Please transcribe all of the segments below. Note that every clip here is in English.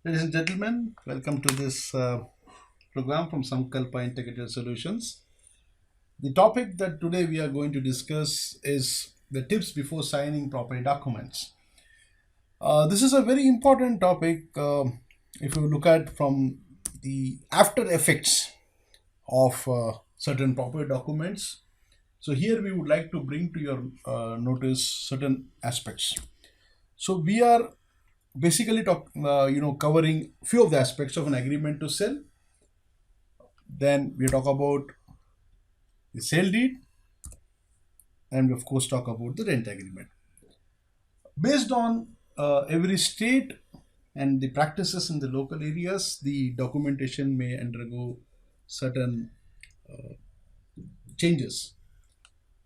Ladies and gentlemen, welcome to this program from Samkalpa Integrated Solutions. The topic that today we are going to discuss is the tips before signing property documents. This is a very important topic if you look at from the after effects of certain property documents. So here we would like to bring to your notice certain aspects. So we are basically covering few of the aspects of an agreement to sell. Then we talk about the sale deed, and we of course talk about the rent agreement. Based on every state and the practices in the local areas, the documentation may undergo certain changes.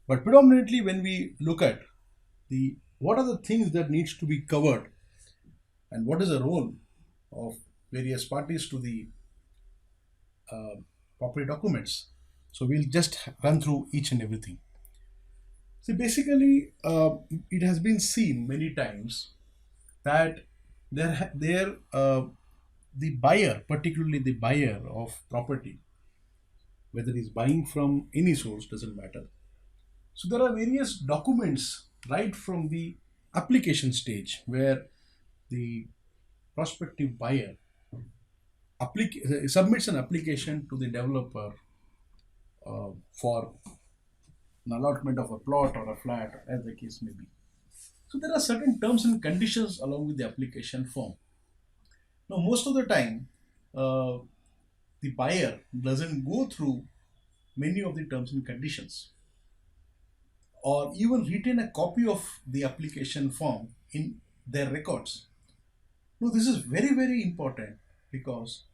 But predominantly, when we look at the what are the things that needs to be covered and what is the role of various parties to the uh, property documents, so we'll just run through each and everything. See, basically, it has been seen many times that the buyer, particularly the buyer of property, whether he's buying from any source, doesn't matter. So there are various documents right from the application stage where the prospective buyer submits an application to the developer for an allotment of a plot or a flat, as the case may be. So there are certain terms and conditions along with the application form. Now, most of the time, uh, the buyer doesn't go through many of the terms and conditions or even retain a copy of the application form in their records. Now, this is very, very important because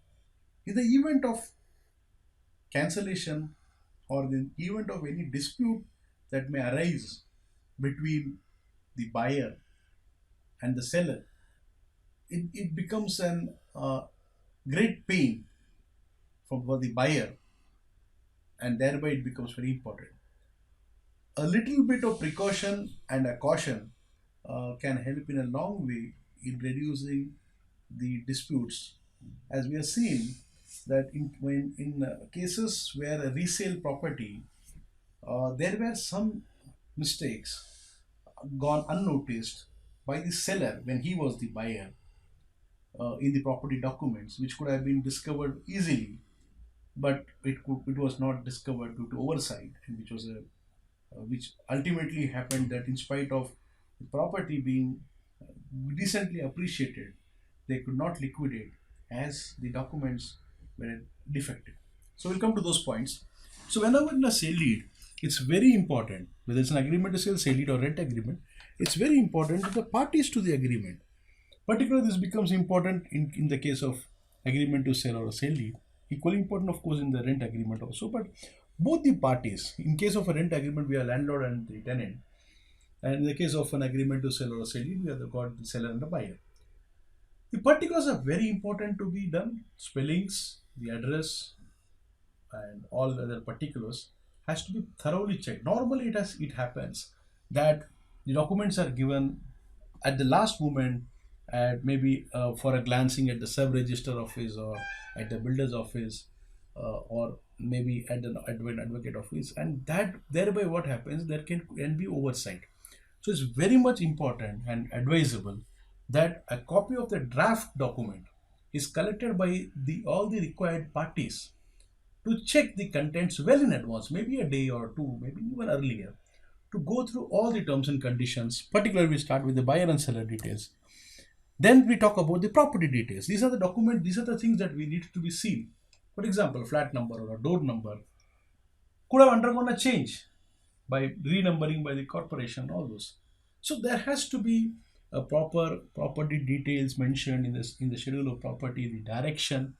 in the event of cancellation or the event of any dispute that may arise between the buyer and the seller, it becomes an great pain for the buyer, and thereby it becomes very important. A little bit of precaution and a caution can help in a long way in reducing the disputes, as we have seen that in cases where a resale property, there were some mistakes gone unnoticed by the seller when he was the buyer in the property documents, which could have been discovered easily, but it was not discovered due to oversight, and which ultimately happened that in spite of the property being decently appreciated, they could not liquidate as the documents were defective. So we'll come to those points. So whenever in a sale deed, it's very important, whether it's an agreement to sell, sale deed or rent agreement, it's very important that the parties to the agreement. Particularly this becomes important in the case of agreement to sell or a sale deed. Equally important, of course, in the rent agreement also. But both the parties, in case of a rent agreement, we are landlord and the tenant. And in the case of an agreement to sell or a sale deed, we have got the seller and the buyer. The particulars are very important to be done. Spellings, the address, and all other particulars has to be thoroughly checked. Normally, it happens that the documents are given at the last moment, at maybe for a glancing at the sub register office or at the builder's office, or maybe at the advocate office, and that thereby what happens, there can be oversight. So it's very much important and advisable that a copy of the draft document is collected by the all the required parties to check the contents well in advance, maybe a day or two, maybe even earlier, to go through all the terms and conditions. Particularly, we start with the buyer and seller details. Then we talk about the property details. These are the document, these are the things that we need to be seen. For example, flat number or a door number could have undergone a change by renumbering by the corporation, all those. So there has to be a proper property details mentioned in the schedule of property, the direction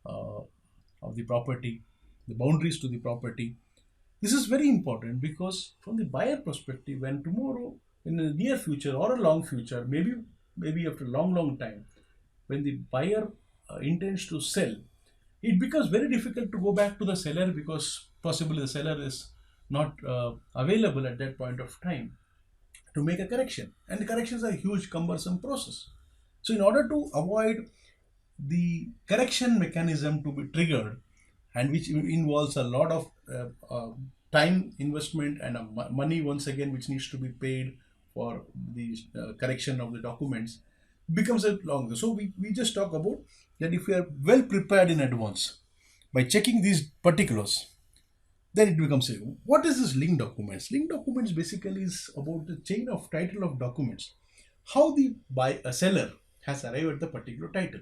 uh, of the property, the boundaries to the property. This is very important because from the buyer perspective, when tomorrow, in the near future or a long future, maybe after a long time, when the buyer intends to sell, it becomes very difficult to go back to the seller because possibly the seller is not available at that point of time to make a correction, and the corrections are a huge cumbersome process. So in order to avoid the correction mechanism to be triggered, and which involves a lot of time investment and money once again which needs to be paid for the correction of the documents, becomes a long. So we just talk about that if we are well prepared in advance by checking these particulars, then it becomes a, what is this link documents? Link documents basically is about the chain of title of documents, how the buy a seller has arrived at the particular title.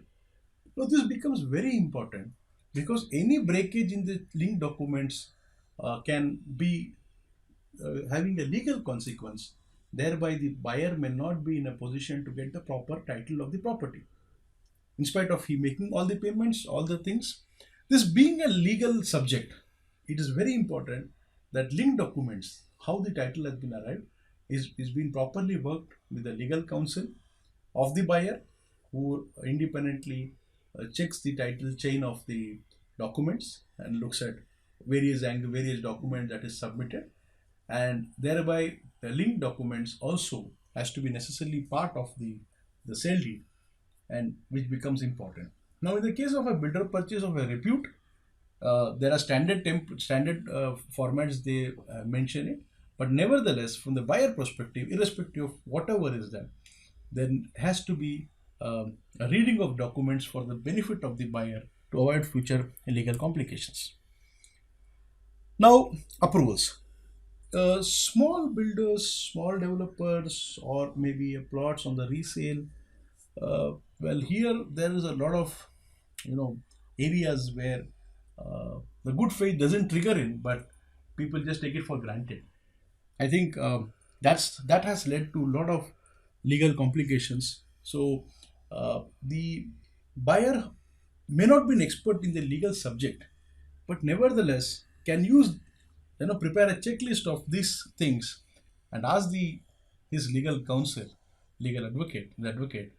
Now this becomes very important because any breakage in the link documents can be having a legal consequence. Thereby, the buyer may not be in a position to get the proper title of the property, in spite of he making all the payments, all the things. This being a legal subject, it is very important that link documents, how the title has been arrived, is being properly worked with the legal counsel of the buyer, who independently checks the title chain of the documents and looks at various documents that is submitted, and thereby the link documents also has to be necessarily part of the sale deed, and which becomes important. Now, in the case of a builder purchase of a repute, there are standard formats they mention it, but nevertheless, from the buyer perspective, irrespective of whatever is that, then has to be a reading of documents for the benefit of the buyer to avoid future legal complications. Now, approvals. Small builders, small developers, or maybe plots on the resale. Well, here there is a lot of areas where the good faith doesn't trigger in, but people just take it for granted. I think that has led to a lot of legal complications. So the buyer may not be an expert in the legal subject, but nevertheless can use prepare a checklist of these things and ask the his legal counsel, legal advocate, the advocate,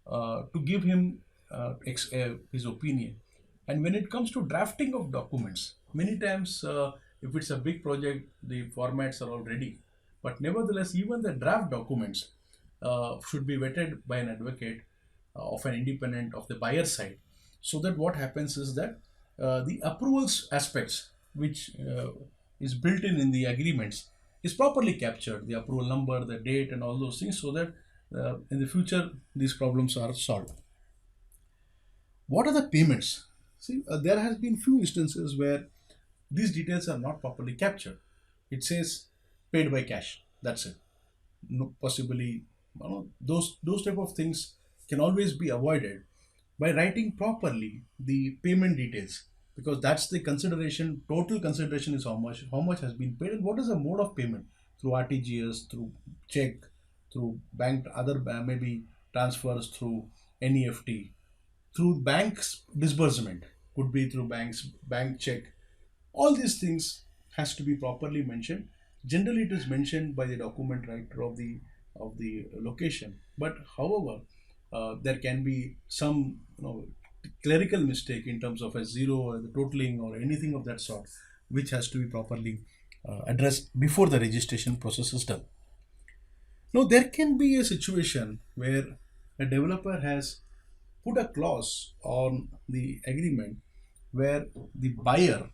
to give him his opinion. And when it comes to drafting of documents, many times if it's a big project, the formats are all ready. But nevertheless, even the draft documents should be vetted by an advocate of an independent of the buyer side, so that what happens is that the approvals aspects which is built in the agreements is properly captured, the approval number, the date, and all those things, so that in the future these problems are solved. What are the payments? See, there has been few instances where these details are not properly captured. It says paid by cash. That's it. No, possibly, those type of things can always be avoided by writing properly the payment details, because that's the consideration. Total consideration is how much has been paid, and what is the mode of payment, through RTGS, through check, through bank, other maybe transfers, through NEFT, through banks disbursement, could be through bank check. All these things has to be properly mentioned. Generally it is mentioned by the document writer of the location, but however there can be some clerical mistake in terms of a zero or the totaling or anything of that sort, which has to be properly addressed before the registration process is done. Now, there can be a situation where a developer has put a clause on the agreement where the buyer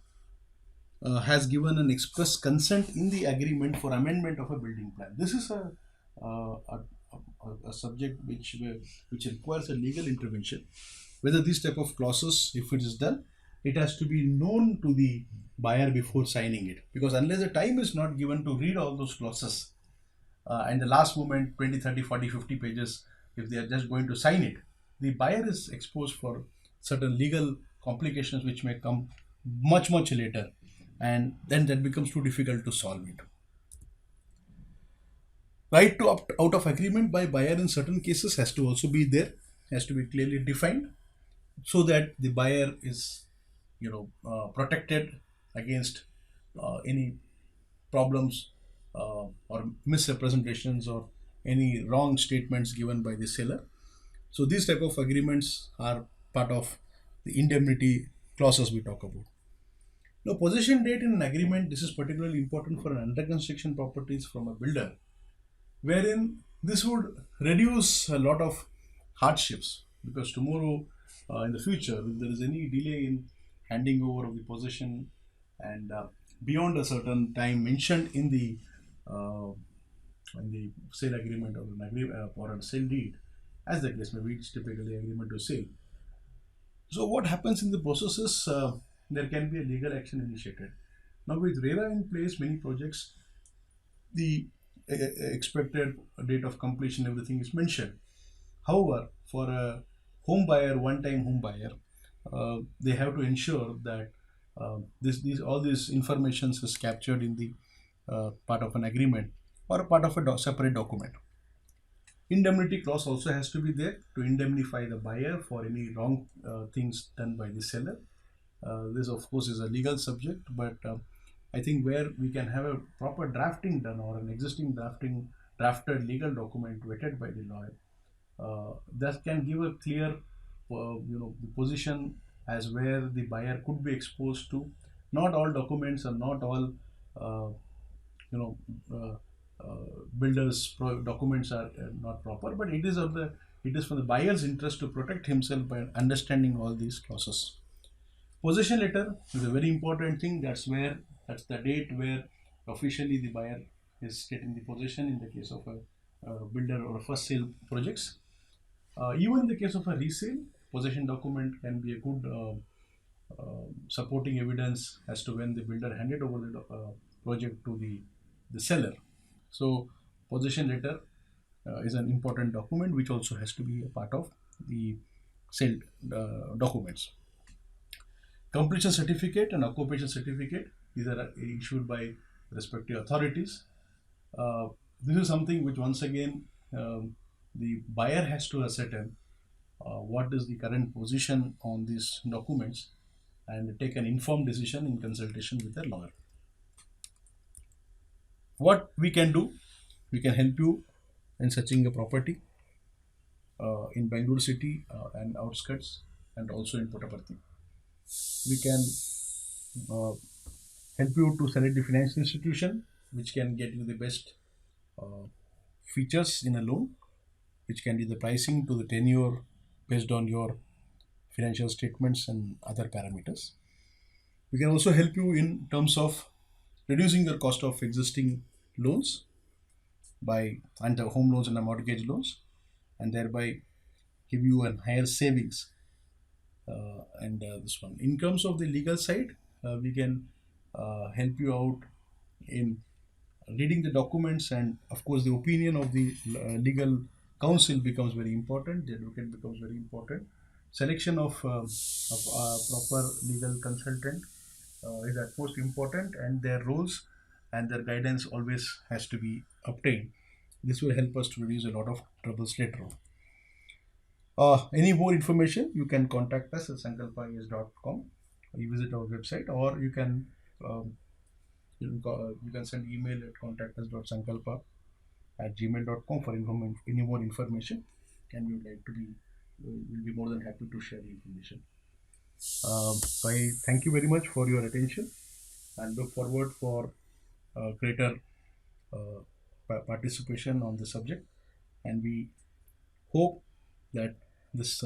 has given an express consent in the agreement for amendment of a building plan. This is a subject which requires a legal intervention. Whether these type of clauses, if it is done, it has to be known to the buyer before signing it, because unless the time is not given to read all those clauses, and the last moment 20, 30, 40, 50 pages, if they are just going to sign it, the buyer is exposed for certain legal complications which may come much later, and then that becomes too difficult to solve it. Right to opt out of agreement by buyer in certain cases has to also be there, has to be clearly defined, so that the buyer is protected against any problems or misrepresentations or any wrong statements given by the seller. So these type of agreements are part of the indemnity clauses we talk about. Now, possession date in an agreement, this is particularly important for an under construction properties from a builder, wherein this would reduce a lot of hardships, because tomorrow in the future, if there is any delay in handing over of the possession and beyond a certain time mentioned uh, in the sale agreement or or a sale deed, as the case may be, it's typically agreement to sale. So what happens in the process is there can be a legal action initiated. Now with RERA in place, many projects, the expected date of completion, everything is mentioned. However, for a home buyer, one-time home buyer, they have to ensure that these all these informations is captured in the part of an agreement or a part of a separate document. Indemnity clause also has to be there to indemnify the buyer for any wrong things done by the seller. This, of course, is a legal subject, but I think where we can have a proper drafting done or an existing drafted legal document vetted by the lawyer, that can give a clear, the position as where the buyer could be exposed to. Not all documents and not all, uh, you know, uh, builders documents are not proper, but it is for the buyer's interest to protect himself by understanding all these clauses. Possession letter is a very important thing. That's the date where officially the buyer is getting the possession in the case of a builder or a first sale projects. Even in the case of a resale, possession document can be a good supporting evidence as to when the builder handed over the project to the seller. So, possession letter is an important document which also has to be a part of the sale documents. Completion certificate and occupation certificate, these are issued by respective authorities. This is something which once again the buyer has to ascertain what is the current position on these documents and take an informed decision in consultation with their lawyer. What we can do, we can help you in searching a property in Bangalore city and outskirts, and also in Puttaparthi. We can uh, help you to select the financial institution which can get you the best uh, features in a loan, which can be the pricing to the tenure based on your financial statements and other parameters. We can also help you in terms of reducing the cost of existing loans by under home loans and the mortgage loans, and thereby give you a higher savings. And this one, in terms of the legal side, we can help you out in reading the documents, and of course the opinion of the legal counsel becomes very important, the advocate becomes very important. Selection of proper legal consultant is at most important, and their roles and their guidance always has to be obtained. This will help us to reduce a lot of troubles later on. Any more information, you can contact us at sankalpais.com. You visit our website, or um, you can send email at contactus.sankalpa@gmail.com for any more information. And we would like to be will be more than happy to share the information. So I thank you very much for your attention and look forward for greater uh, participation on the subject. And we hope that this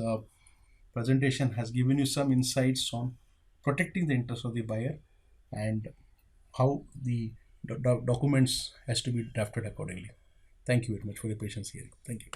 presentation has given you some insights on protecting the interest of the buyer and how the documents has to be drafted accordingly. Thank you very much for your patience here. Thank you.